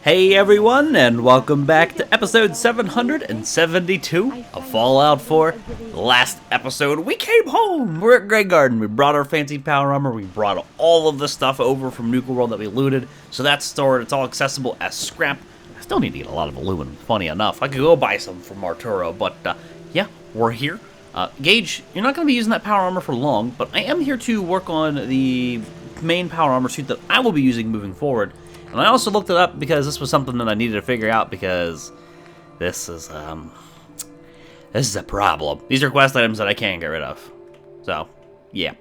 Hey everyone, and welcome back to episode 772 of Fallout 4. Last episode, we came home! We're at Grey Garden. We brought our fancy power armor, we brought all of the stuff over from Nuka World that we looted, so that's stored, it's all accessible as scrap. I still need to get a lot of aluminum, funny enough. I could go buy some from Arturo, but yeah, we're here. Gage, you're not going to be using that power armor for long, but I am here to work on the main power armor suit that I will be using moving forward. And I also looked it up because this was something that I needed to figure out because this is a problem. These are quest items that I can't get rid of. So, yeah.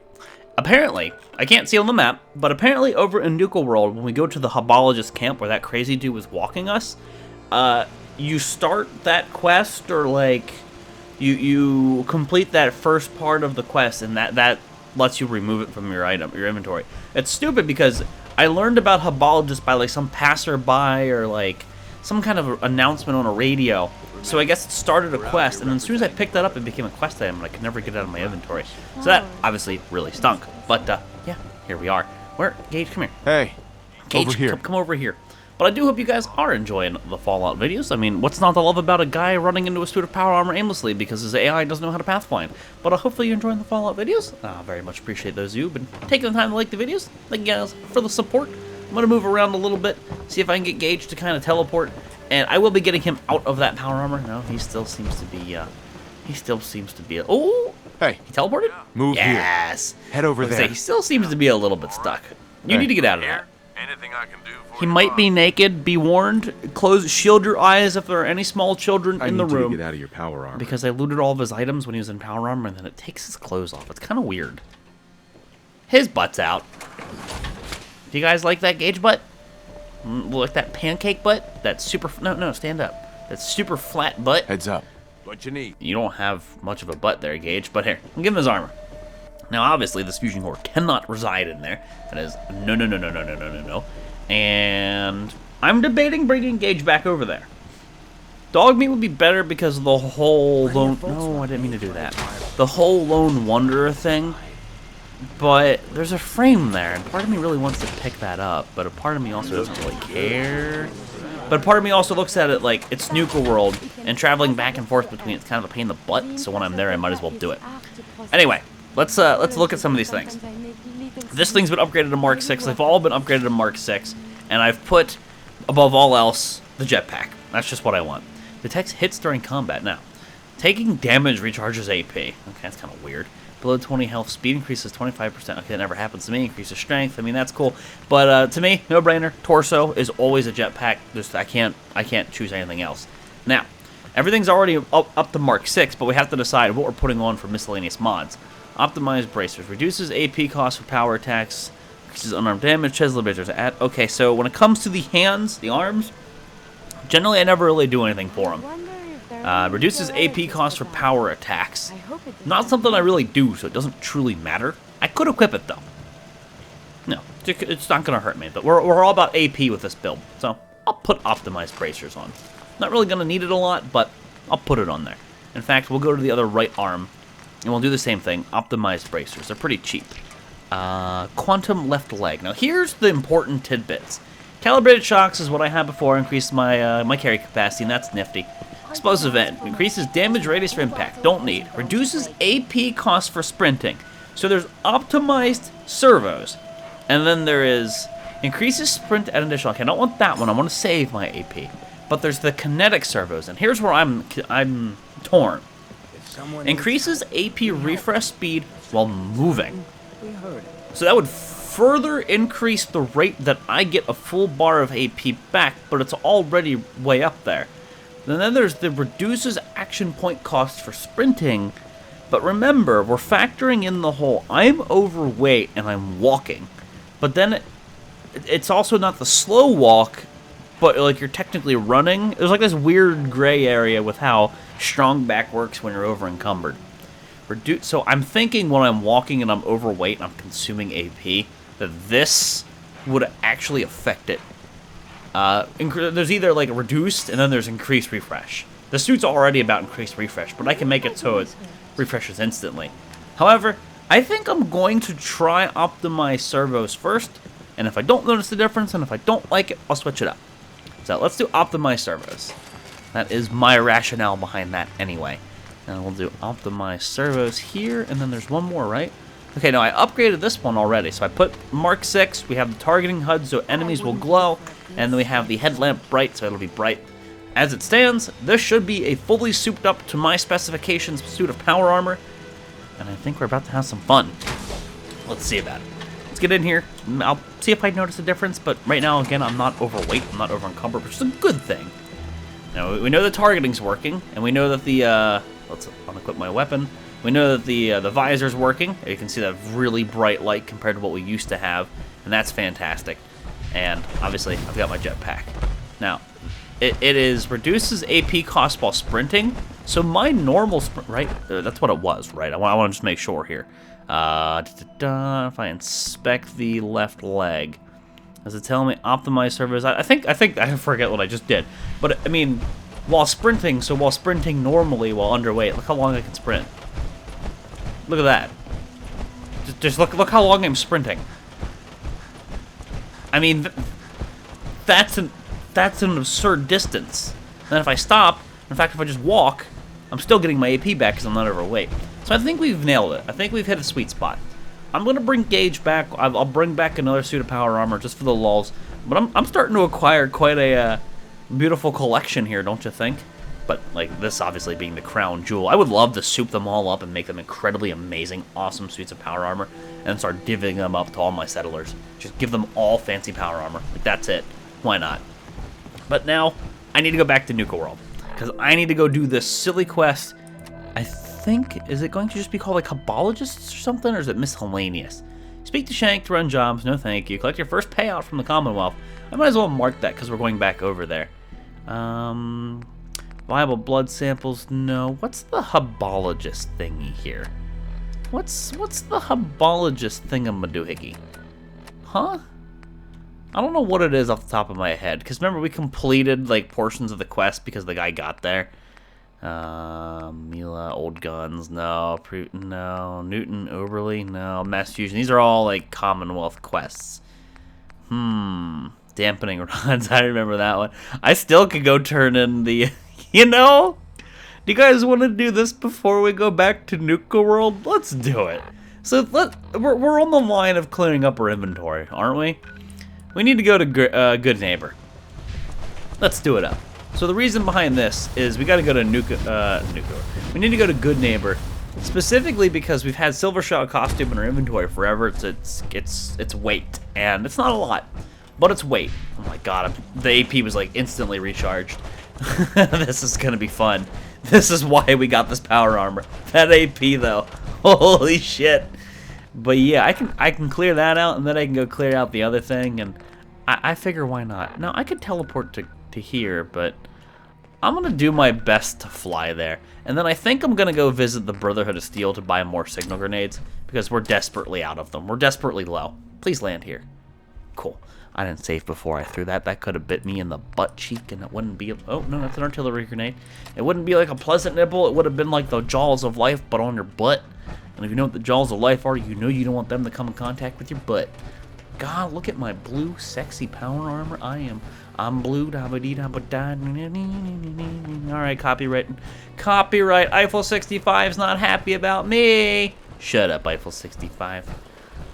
Apparently, I can't see on the map, but apparently over in Nuka World, when we go to the Hobologist camp where that crazy dude was walking us, you start that quest or like you complete that first part of the quest and that lets you remove it from your inventory. It's stupid because I learned about Hobologist by like some passerby or like some kind of announcement on a radio. So I guess it started a quest, and then as soon as I picked that up, it became a quest item, and I could never get it out of my inventory. So that obviously really stunk. But yeah, here we are. Where, Gage, come here. Hey, Gage, over here. Come over here. But I do hope you guys are enjoying the Fallout videos. I mean, what's not to love about a guy running into a suit of power armor aimlessly because his AI doesn't know how to pathfind? But hopefully you're enjoying the Fallout videos. I very much appreciate those of you who've been taking the time to like the videos. Thank you guys for the support. I'm going to move around a little bit, see if I can get Gage to kind of teleport. And I will be getting him out of that power armor. No, he still seems to be, oh! Hey, He teleported? move Yes! here. Head over there. He still seems to be a little bit stuck. You Hey. need to get out of there. Anything I can do for He you, might Bob? be naked. Be warned. Shield your eyes if there are any small children in the I need you room. to get out of your power armor. Because I looted all of his items when he was in power armor, and then it takes his clothes off. It's kind of weird. His butt's out. Do you guys like that Gage butt? Like that pancake butt? That super... No, stand up. That super flat butt. Heads up. What you need? You don't have much of a butt there, Gage, but here, I'll give him his armor. Now, obviously, this fusion core cannot reside in there. That is no. And I'm debating bringing Gage back over there. Dog meat would be better because of the whole lone... No, I didn't mean to do that. The whole lone wanderer thing. But there's a frame there, and part of me really wants to pick that up, but a part of me also doesn't really care. But part of me also looks at it like it's Nuka World, and traveling back and forth between it's kind of a pain in the butt, so when I'm there, I might as well do it. Anyway, let's look at some of these things. This thing's been upgraded to Mark 6. They've all been upgraded to Mark 6, and I've put, above all else, the jetpack. That's just what I want. Detects hits during combat. Now, taking damage recharges AP. Okay, that's kind of weird. Below 20 health, speed increases 25%. Okay, that never happens to me. Increases strength. I mean, that's cool. But to me, no brainer. Torso is always a jetpack. Just I can't choose anything else. Now, everything's already up to Mark 6, but we have to decide what we're putting on for miscellaneous mods. Optimized bracers reduces AP cost for power attacks. Increases unarmed damage. Chisel bracers. Okay, so when it comes to the hands, the arms, generally I never really do anything for them. Reduces AP cost for power attacks. Not something I really do, so it doesn't truly matter. I could equip it, though. No, it's not going to hurt me, but we're all about AP with this build, so I'll put optimized bracers on. Not really going to need it a lot, but I'll put it on there. In fact, we'll go to the other right arm, and we'll do the same thing, optimized bracers. They're pretty cheap. Quantum left leg. Now, here's the important tidbits. Calibrated shocks is what I had before, increased my my carry capacity, and that's nifty. Explosive end. Increases damage radius for impact. Don't need. Reduces AP cost for sprinting. So there's optimized servos. And then there is increases sprint at additional. Okay, I don't want that one. I want to save my AP. But there's the kinetic servos. And here's where I'm torn. Increases AP refresh speed while moving. So that would further increase the rate that I get a full bar of AP back, but it's already way up there. And then there's the reduces action point cost for sprinting. But remember, we're factoring in the whole I'm overweight and I'm walking. But then it's also not the slow walk, but like you're technically running. There's like this weird gray area with how strong back works when you're over encumbered. So I'm thinking when I'm walking and I'm overweight and I'm consuming AP, that this would actually affect it. There's either like reduced and then there's increased refresh. The suit's already about increased refresh, but I can make it so it refreshes instantly. However, I think I'm going to try optimize servos first, and if I don't notice the difference and if I don't like it, I'll switch it up. So let's do optimize servos. That is my rationale behind that anyway. And we'll do optimize servos here, and then there's one more, right? Okay, no, I upgraded this one already. So I put Mark 6, we have the targeting HUD so enemies will glow, and then we have the headlamp bright so it'll be bright. As it stands, this should be a fully souped up to my specifications suit of power armor, and I think we're about to have some fun. Let's see about it. Let's get in here. I'll see if I notice a difference, but right now, again, I'm not overweight, I'm not over encumbered, which is a good thing. Now, we know the targeting's working, and we know that the, let's unequip my weapon. We know that the visor's working. You can see that really bright light compared to what we used to have, and that's fantastic. And obviously, I've got my jetpack. Now, it reduces AP cost while sprinting, so my normal sprint, right? That's what it was, right? I want to just make sure here. If I inspect the left leg, does it tell me optimize servos? I think I forget what I just did, but I mean, while sprinting normally while underweight, look how long I can sprint. Look at that. Just look how long I'm sprinting. I mean, that's an absurd distance. And if I stop, in fact, if I just walk, I'm still getting my AP back because I'm not overweight. So I think we've nailed it. I think we've hit a sweet spot. I'm going to bring Gage back. I'll bring back another suit of power armor just for the lulz. But I'm starting to acquire quite a beautiful collection here, don't you think? But, like, this obviously being the crown jewel. I would love to soup them all up and make them incredibly amazing, awesome suits of power armor. And start divvying them up to all my settlers. Just give them all fancy power armor. Like, that's it. Why not? But now, I need to go back to Nuka World. Because I need to go do this silly quest. I think, is it going to just be called like Cabologists or something? Or is it Miscellaneous? Speak to Shank to run jobs. No thank you. Collect your first payout from the Commonwealth. I might as well mark that because we're going back over there. Viable blood samples. No. What's the Hubologist thingy here? What's the Hubologist thingamadoohickey? Huh? I don't know what it is off the top of my head. Because remember, we completed like portions of the quest because the guy got there. Mila, Old Guns, no. No. Newton, Oberly, no. Mass Fusion. These are all like Commonwealth quests. Dampening rods. I remember that one. I still could go turn in the... You know? Do you guys want to do this before we go back to Nuka World? Let's do it. So we're on the line of clearing up our inventory, aren't we? We need to go to Goodneighbor. Let's do it up. So the reason behind this is we got to go to Nuka. We need to go to Goodneighbor, specifically because we've had Silver Shroud costume in our inventory forever. It's weight, and it's not a lot, but it's weight. Oh my god, the AP was like instantly recharged. This is gonna be fun. This is why we got this power armor. That AP though, holy shit. But yeah, I can clear that out, and then I can go clear out the other thing, and I figure why not. Now I could teleport to here, but I'm gonna do my best to fly there, and then I think I'm gonna go visit the Brotherhood of Steel to buy more signal grenades because we're desperately out of them. We're desperately low. Please land here. Cool. I didn't save before I threw that. That could have bit me in the butt cheek, and it wouldn't be... Oh, no, that's an artillery grenade. It wouldn't be like a pleasant nibble. It would have been like the jaws of life, but on your butt. And if you know what the jaws of life are, you know you don't want them to come in contact with your butt. God, look at my blue, sexy power armor. I'm blue. Alright, copyright. Copyright. Eiffel 65's not happy about me. Shut up, Eiffel 65.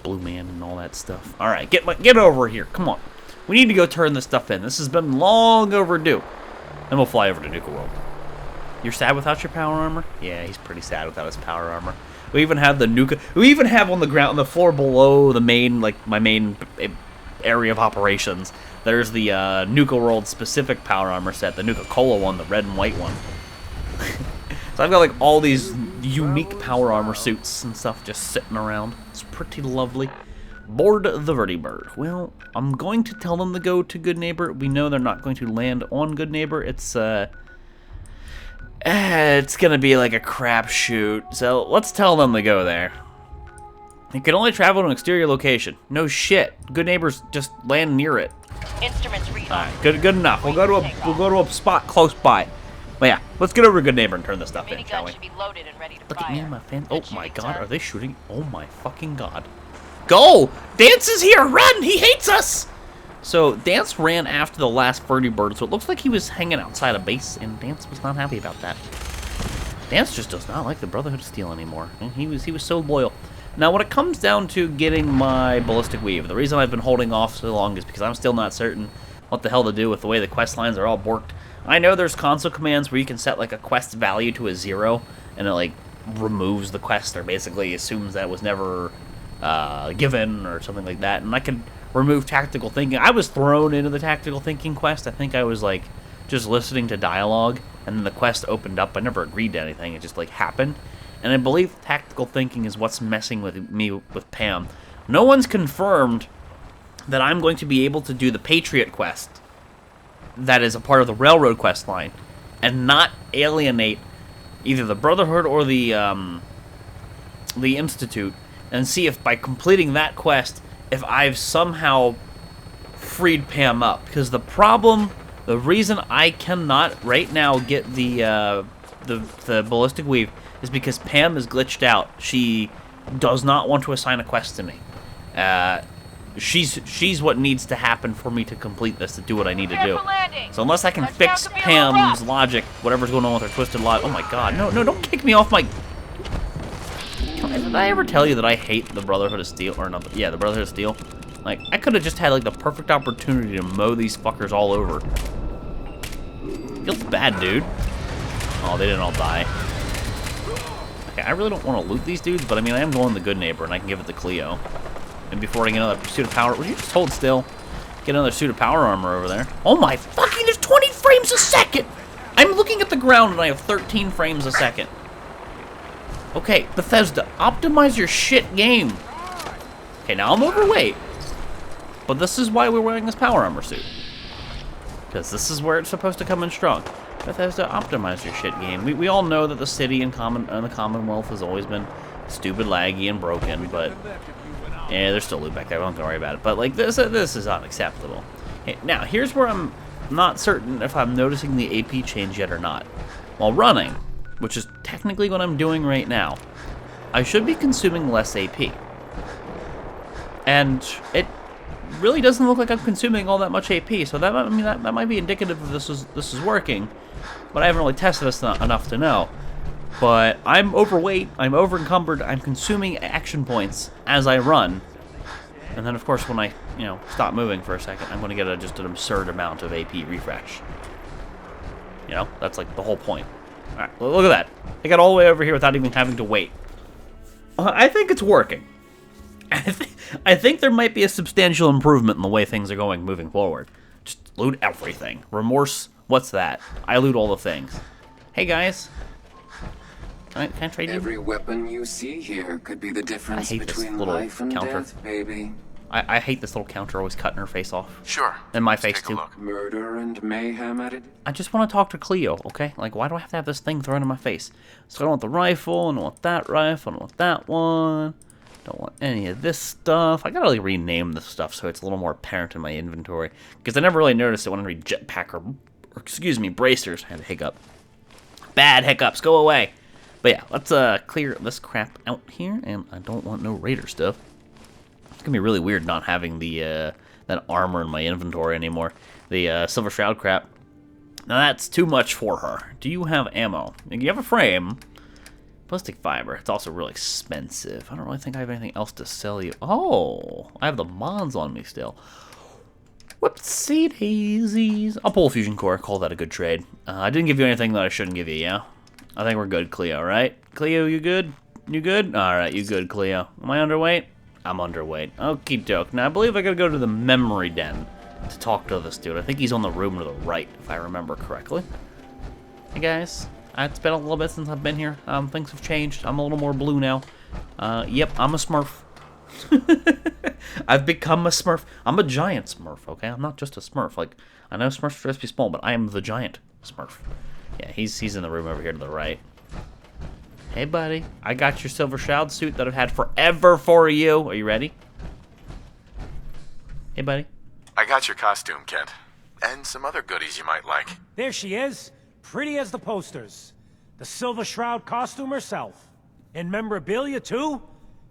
Blue man and all that stuff. All right, get over here. Come on. We need to go turn this stuff in. This has been long overdue. Then we'll fly over to Nuka World. You're sad without your power armor? Yeah, he's pretty sad without his power armor. We even have the Nuka. We even have on the ground, on the floor below the main, like my main area of operations. There's the Nuka World specific power armor set, the Nuka Cola one, the red and white one. So I've got like all these unique power armor suits and stuff just sitting around. It's pretty lovely. Board the vertibird. Well, I'm going to tell them to go to Goodneighbor. We know they're not going to land on Goodneighbor. It's gonna be like a crapshoot. So let's tell them to go there. You can only travel to an exterior location. No shit. Goodneighbor's just land near it. Instruments read. All right, good enough. We'll go to a spot close by. Well, yeah, let's get over to Goodneighbor and turn this stuff in, shall we? Should be loaded and ready to Look fire. at me and my fan. Oh my god, are they shooting? Oh my fucking god. Go! Dance is here! Run! He hates us! So Dance ran after the last Furry Bird, so it looks like he was hanging outside a base, and Dance was not happy about that. Dance just does not like the Brotherhood of Steel anymore. And he was so loyal. Now, when it comes down to getting my Ballistic Weave, the reason I've been holding off so long is because I'm still not certain what the hell to do with the way the quest lines are all borked. I know there's console commands where you can set like a quest value to a 0, and it like removes the quest, or basically assumes that it was never given or something like that. And I can remove tactical thinking. I was thrown into the tactical thinking quest. I think I was like just listening to dialogue, and then the quest opened up. I never agreed to anything. It just like happened. And I believe tactical thinking is what's messing with me with Pam. No one's confirmed that I'm going to be able to do the Patriot quest that is a part of the Railroad quest line and not alienate either the Brotherhood or the Institute, and see if by completing that quest, if I've somehow freed Pam up. Because the reason I cannot right now get the Ballistic Weave is because Pam is glitched out. She does not want to assign a quest to me. She's what needs to happen for me to complete this, to do what I need to do. So unless I can fix Pam's logic, whatever's going on with her twisted logic. Oh my god, no, don't kick me off my... Did I ever tell you that I hate the Brotherhood of Steel? Or not, yeah, the Brotherhood of Steel. Like, I could have just had like the perfect opportunity to mow these fuckers all over. Feels bad, dude. Oh, they didn't all die. Okay, I really don't want to loot these dudes, but I mean, I am going to the Goodneighbor, and I can give it to Cleo. And before I get another suit of power, would you just hold still? Get another suit of power armor over there. Oh my fucking, there's 20 frames a second! I'm looking at the ground and I have 13 frames a second. Okay, Bethesda, optimize your shit game. Okay, now I'm overweight. But this is why we're wearing this power armor suit. Because this is where it's supposed to come in strong. Bethesda, optimize your shit game. We all know that the city and the Commonwealth has always been stupid, laggy, and broken, but... yeah, there's still loot back there, don't worry about it. But, like, this is unacceptable. Okay, now, here's where I'm not certain if I'm noticing the AP change yet or not. While running, which is technically what I'm doing right now, I should be consuming less AP. And it really doesn't look like I'm consuming all that much AP, so that might be indicative of this is working. But I haven't really tested this enough to know. But I'm overweight, I'm over-encumbered, I'm consuming action points as I run. And then, of course, when I, stop moving for a second, I'm going to get just an absurd amount of AP refresh. That's like the whole point. Alright, look at that. I got all the way over here without even having to wait. I think it's working. I think there might be a substantial improvement in the way things are going moving forward. Just loot everything. Remorse, what's that? I loot all the things. Hey, guys. Can I trade you? Every weapon you see here could be the difference between life and death, baby. I hate this little counter always cutting her face off. Sure. And my Let's face, take a too. look. Murder and mayhem at it. I just want to talk to Cleo, okay? Like, why do I have to have this thing thrown in my face? So I don't want the rifle, I don't want that rifle, I don't want that one. Don't want any of this stuff. I gotta really rename this stuff so it's a little more apparent in my inventory. Because I never really noticed it when I read jetpack or excuse me, bracers. I had a hiccup. Bad hiccups, go away. But yeah, let's clear this crap out here, and I don't want no raider stuff. It's gonna be really weird not having the that armor in my inventory anymore. The Silver Shroud crap. Now that's too much for her. Do you have ammo? You have a frame. Plastic fiber. It's also really expensive. I don't really think I have anything else to sell you. Oh, I have the Mons on me still. Whoopsie daisies. I'll pull a fusion core. Call that a good trade. I didn't give you anything that I shouldn't give you, yeah? I think we're good, Cleo, right? Cleo, you good? You good? Alright, you good, Cleo. Am I underweight? I'm underweight. Okie doke. Now, I believe I gotta go to the memory den to talk to this dude. I think he's on the room to the right, if I remember correctly. Hey, guys. It's been a little bit since I've been here. Things have changed. I'm a little more blue now. Yep, I'm a Smurf. I've become a Smurf. I'm a giant Smurf, okay? I'm not just a Smurf. Like, I know Smurfs are supposed to be small, but I am the giant Smurf. Yeah, he's in the room over here to the right. Hey, buddy. I got your Silver Shroud suit that I've had forever for you. Are you ready? Hey, buddy. I got your costume, Kent. And some other goodies you might like. There she is. Pretty as the posters. The Silver Shroud costume herself. And memorabilia, too?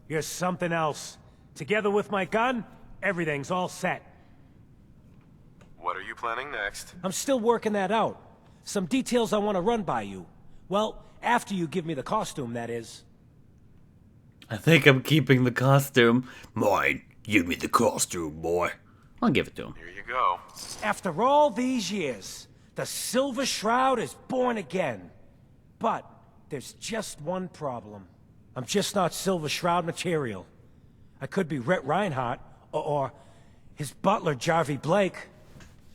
You're something else. Together with my gun, everything's all set. What are you planning next? I'm still working that out. Some details I want to run by you. Well, after you give me the costume, that is. I think I'm keeping the costume. Mine. Give me the costume, boy. I'll give it to him. Here you go. After all these years, the Silver Shroud is born again. But there's just one problem. I'm just not Silver Shroud material. I could be Rhett Reinhardt, or his butler, Jarvie Blake.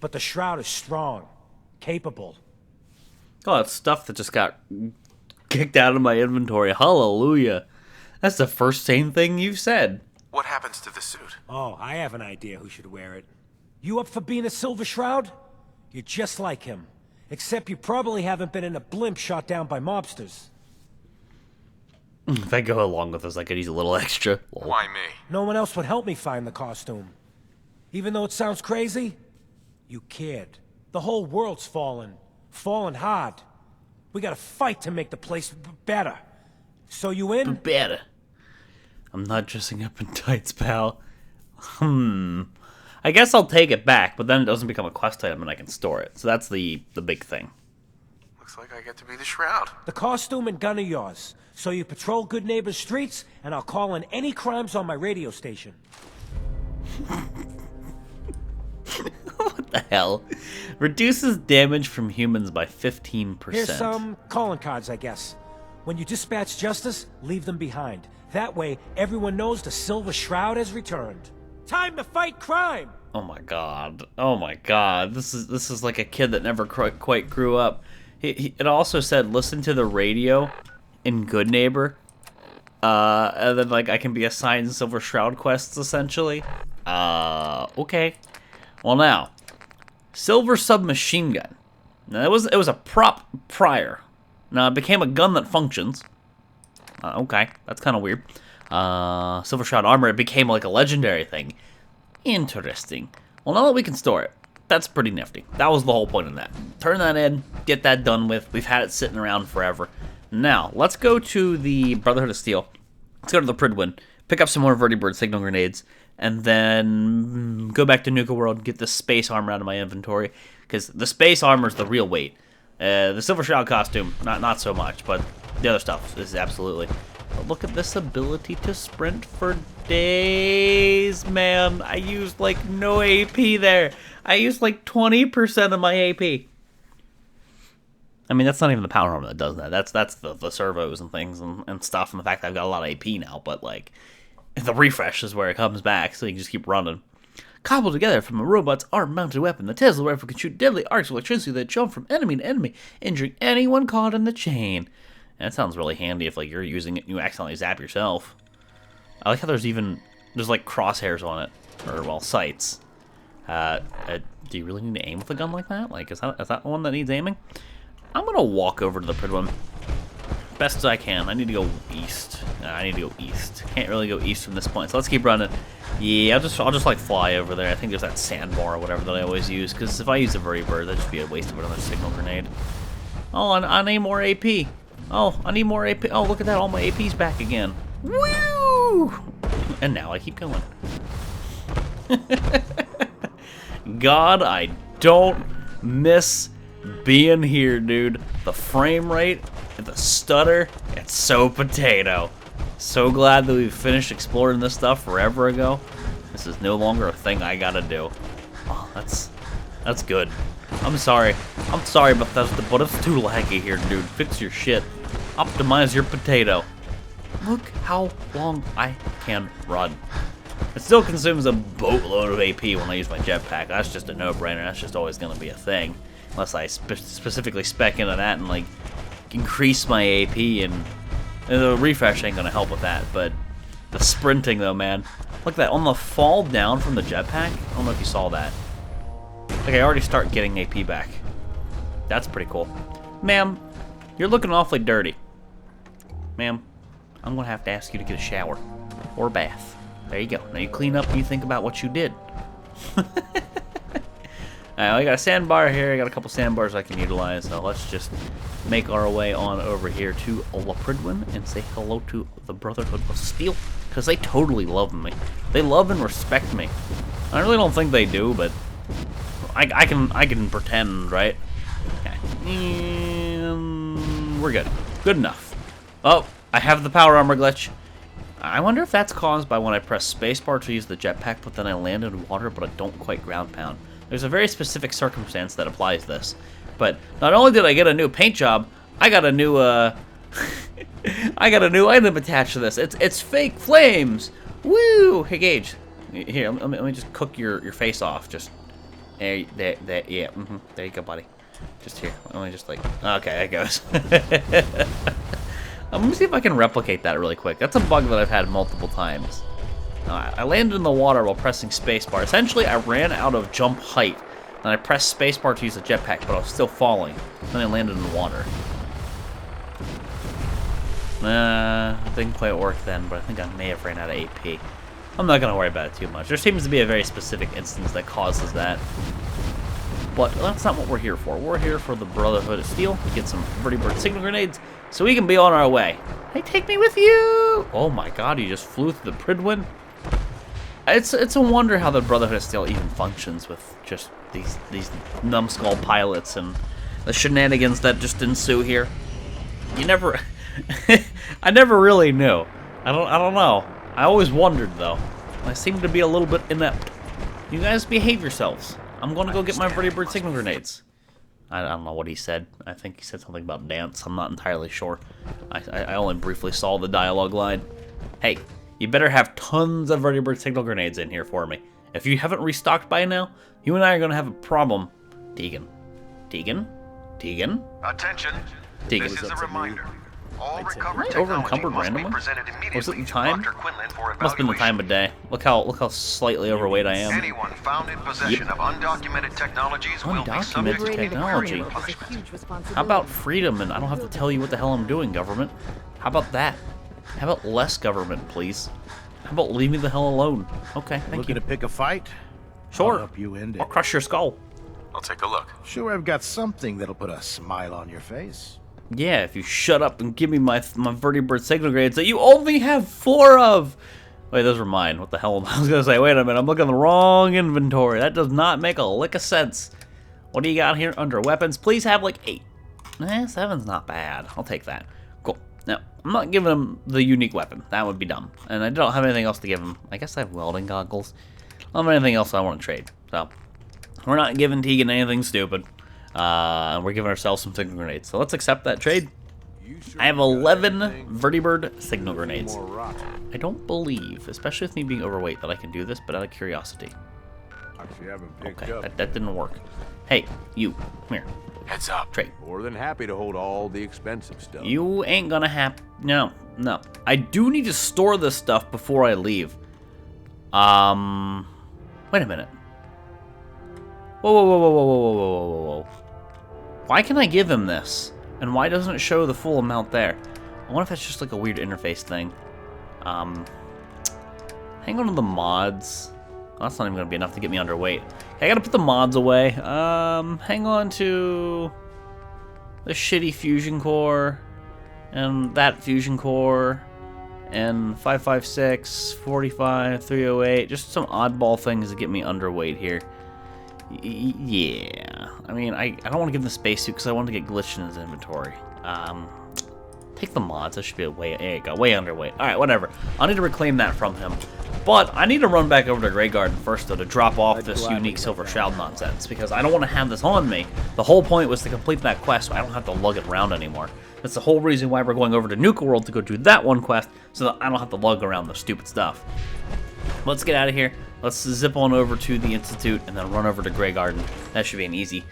But the Shroud is strong, capable. Oh, that's stuff that just got kicked out of my inventory. Hallelujah. That's the first same thing you've said. What happens to the suit? Oh, I have an idea who should wear it. You up for being a Silver Shroud? You're just like him. Except you probably haven't been in a blimp shot down by mobsters. If I go along with this, I could use a little extra. Why me? No one else would help me find the costume. Even though it sounds crazy, you cared. The whole world's fallen. Fallen hard. We gotta fight to make the place better. So you in? Better. I'm not dressing up in tights, pal. I guess I'll take it back, but then it doesn't become a quest item and I can store it. So that's the big thing. Looks like I get to be the Shroud. The costume and gun are yours. So you patrol Goodneighbor's streets, and I'll call in any crimes on my radio station. What the hell? Reduces damage from humans by 15%. Here's some calling cards, I guess. When you dispatch justice, leave them behind. That way, everyone knows the Silver Shroud has returned. Time to fight crime! Oh my god. Oh my god. This is like a kid that never quite grew up. It also said, listen to the radio in Goodneighbor. And then, like, I can be assigned Silver Shroud quests, essentially. Okay. Well, now, Silver Submachine Gun. Now, it was a prop prior. Now, it became a gun that functions. Okay, that's kind of weird. Silver Shroud Armor, it became like a legendary thing. Interesting. Well, now that we can store it, that's pretty nifty. That was the whole point of that. Turn that in, get that done with. We've had it sitting around forever. Now, let's go to the Brotherhood of Steel. Let's go to the Prydwen, pick up some more Vertibird signal grenades, and then go back to Nuka World and get the space armor out of my inventory, because the space armor is the real weight. The Silver Shroud costume, not so much, but the other stuff is absolutely. But look at this ability to sprint for days, man. I used like no AP there. I used like 20% of my AP. I mean, that's not even the power armor that does that. That's the servos and things and stuff, and the fact that I've got a lot of AP now, but like, the refresh is where it comes back, so you can just keep running. Cobbled together from a robot's arm-mounted weapon, the Tesla rifle can shoot deadly arcs of electricity that jump from enemy to enemy, injuring anyone caught in the chain. And that sounds really handy if like you're using it and you accidentally zap yourself. I like how there's like crosshairs on it, or well, sights. Do you really need to aim with a gun like that? Like, is that one that needs aiming? I'm gonna walk over to the Prydwen best as I can. I need to go east. I need to go east. Can't really go east from this point, so let's keep running. Yeah, I'll just like fly over there. I think there's that sandbar or whatever that I always use, because if I use a Vertibird, that'd just be a waste of another signal grenade. Oh, I need more AP. Oh, I need more AP. Oh, look at that. All my AP's back again. Woo! And now I keep going. God, I don't miss being here, dude. The frame rate and the stutter, it's so potato. So glad that we finished exploring this stuff forever ago. This is no longer a thing I gotta do. Oh, that's good. I'm sorry, Bethesda, but it's too laggy here, dude. Fix your shit. Optimize your potato. Look how long I can run. It still consumes a boatload of AP when I use my jetpack. That's just a no-brainer. That's just always going to be a thing. Unless I specifically spec into that and, like, increase my AP, and the refresh ain't going to help with that. But the sprinting, though, man. Look at that. On the fall down from the jetpack, I don't know if you saw that. Like, I already start getting AP back. That's pretty cool. Ma'am, you're looking awfully dirty. Ma'am, I'm going to have to ask you to get a shower. Or a bath. There you go. Now you clean up and you think about what you did. Alright, I got a sandbar here. I got a couple sandbars I can utilize. So let's just make our way on over here to Prydwen and say hello to the Brotherhood of Steel. Because they totally love me. They love and respect me. I really don't think they do, but I can pretend, right? Okay. And we're good. Good enough. Oh, I have the power armor glitch. I wonder if that's caused by when I press spacebar to use the jetpack, but then I land in water, but I don't quite ground pound. There's a very specific circumstance that applies this. But not only did I get a new paint job, I got a new I got a new item attached to this. It's fake flames. Woo! Hey Gage, here let me just cook your face off. Just there, yeah. There you go, buddy. Just here. Let me just like. Okay, there it goes. Let me see if I can replicate that really quick. That's a bug that I've had multiple times. I landed in the water while pressing spacebar. Essentially, I ran out of jump height, and I pressed spacebar to use the jetpack, but I was still falling. Then I landed in the water. It didn't quite work then, but I think I may have ran out of AP. I'm not going to worry about it too much. There seems to be a very specific instance that causes that. But that's not what we're here for. We're here for the Brotherhood of Steel to get some Verdi Bird signal grenades so we can be on our way. Hey, take me with you! Oh my god, you just flew through the Prydwen? It's a wonder how the Brotherhood of Steel even functions with just these numbskull pilots and the shenanigans that just ensue here. You never... I never really knew. I don't know. I always wondered, though. I seem to be a little bit inept. You guys behave yourselves. I'm going to go get my Verdi Bird signal grenades. I don't know what he said. I think he said something about dance. I'm not entirely sure. I only briefly saw the dialogue line. Hey, you better have tons of Verdi Bird signal grenades in here for me. If you haven't restocked by now, you and I are going to have a problem. Tegan. Attention. Tegan. This is a reminder. All recovered Over encumbered randomly? Was it the time? Must have been the time of day. Look how slightly overweight I am. Anyone found in possession of undocumented technologies will be subject Undocumented to technology. How about freedom and I don't have to tell you what the hell I'm doing, government? How about that? How about less government, please? How about leave me the hell alone? Okay, thank Looking you. to pick a fight? Sure. I'll help you end it. I'll crush your skull. I'll take a look. Sure, I've got something that'll put a smile on your face. Yeah, if you shut up and give me my Verdi Bird signal grenades that you only have 4 of. Wait, those were mine. What the hell? I was going to say, wait a minute, I'm looking at the wrong inventory. That does not make a lick of sense. What do you got here under weapons? Please have like 8. 7's not bad. I'll take that. Cool. Now, I'm not giving him the unique weapon. That would be dumb. And I don't have anything else to give him. I guess I have welding goggles. I don't have anything else I want to trade. So, we're not giving Tegan anything stupid. And we're giving ourselves some signal grenades. So let's accept that trade. I have 11 Verdi Bird signal grenades. I don't believe, especially with me being overweight, that I can do this, but out of curiosity. Okay, that didn't work. Hey, you, come here. Heads up. Trade. More than happy to hold all the expensive stuff. You ain't gonna have... No. I do need to store this stuff before I leave. Wait a minute. Whoa. Why can I give him this? And why doesn't it show the full amount there? I wonder if that's just like a weird interface thing. Hang on to the mods. Oh, that's not even gonna be enough to get me underweight. Okay, I gotta put the mods away. Hang on to the shitty fusion core and that fusion core and 556, 45, 308. Just some oddball things to get me underweight here. Yeah, I mean, I don't want to give him the spacesuit because I want to get glitched in his inventory. Take the mods. That should be there you go, way underweight. All right, whatever. I'll need to reclaim that from him. But I need to run back over to Grey Garden first, though, to drop off this unique Silver Shroud nonsense because I don't want to have this on me. The whole point was to complete that quest so I don't have to lug it around anymore. That's the whole reason why we're going over to Nuka World to go do that one quest so that I don't have to lug around the stupid stuff. Let's get out of here. Let's zip on over to the Institute and then run over to Grey Garden. That should be an easy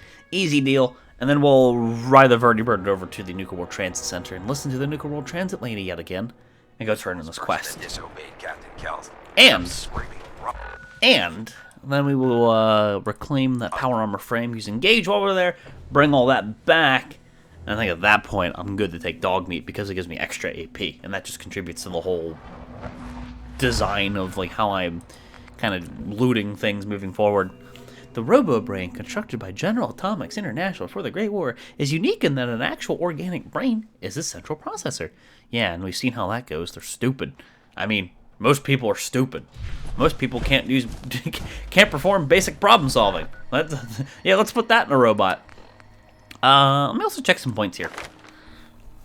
deal. And then we'll ride the Verdi Bird over to the Nuka World Transit Center and listen to the Nuka World Transit lady yet again and go turn in this quest. And then we will reclaim that power armor frame using Gage while we're there, bring all that back, and I think at that point I'm good to take dog meat because it gives me extra AP, and that just contributes to the whole design of like how I'm kind of looting things moving forward. The robo-brain, constructed by General Atomics International for the Great War, is unique in that an actual organic brain is its central processor. Yeah, and we've seen how that goes. They're stupid. I mean, most people are stupid. Most people can't can't perform basic problem solving. Let's put that in a robot. Let me also check some points here.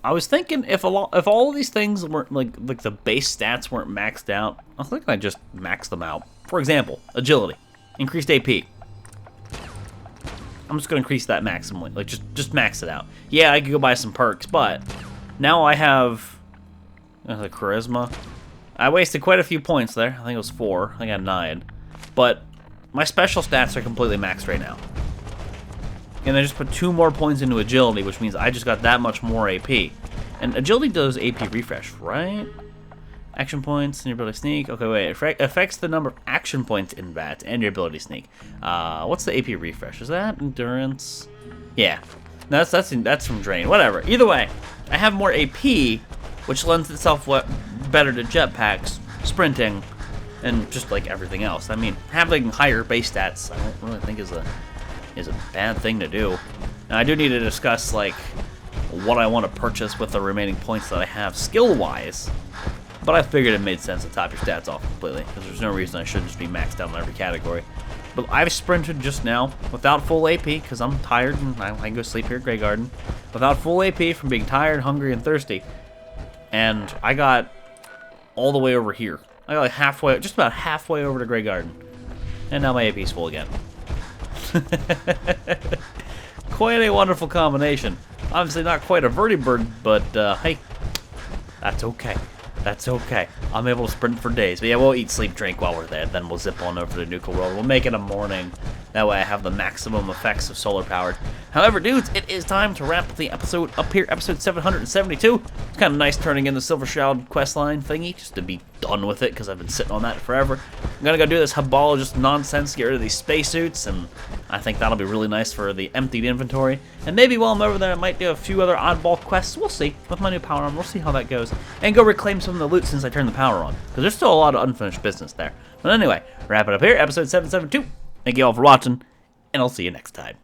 I was thinking if all of these things weren't like the base stats weren't maxed out, I think I'd just max them out. For example, agility, increased AP. I'm just gonna increase that maximally, like just max it out. Yeah, I could go buy some perks, but now I have the charisma. I wasted quite a few points there. I think it was 4. I think I got 9. But my special stats are completely maxed right now. And I just put 2 more points into agility, which means I just got that much more AP. And agility does AP refresh, right? Action points and your ability to sneak. Okay, wait. It affects the number of action points in bat and your ability to sneak. What's the AP refresh? Is that endurance? Yeah. No, that's from drain. Whatever. Either way, I have more AP, which lends itself better to jetpacks, sprinting, and just like everything else. I mean, having higher base stats, I don't really think is a bad thing to do. Now, I do need to discuss like what I want to purchase with the remaining points that I have skill-wise. But I figured it made sense to top your stats off completely, because there's no reason I shouldn't just be maxed out in every category. But I've sprinted just now without full AP, because I'm tired and I can go sleep here at Grey Garden. Without full AP from being tired, hungry, and thirsty. And I got all the way over here. I got like halfway, just about halfway over to Grey Garden. And now my AP's full again. Quite a wonderful combination. Obviously not quite a vertibird, but hey, that's okay. That's okay. I'm able to sprint for days. But yeah, we'll eat, sleep, drink while we're there. Then we'll zip on over to the Nuka World. We'll make it a morning. That way I have the maximum effects of solar powered. However, dudes, it is time to wrap the episode up here. Episode 772. It's kind of nice turning in the Silver Shroud questline thingy, just to be done with it, because I've been sitting on that forever. I'm going to go do this Habalogist nonsense, get rid of these spacesuits, and I think that'll be really nice for the emptied inventory. And maybe while I'm over there, I might do a few other oddball quests. We'll see. With my new power armor, we'll see how that goes. And go reclaim some of the loot since I turned the power on, because there's still a lot of unfinished business there. But anyway, wrap it up here. Episode 772. Thank you all for watching, and I'll see you next time.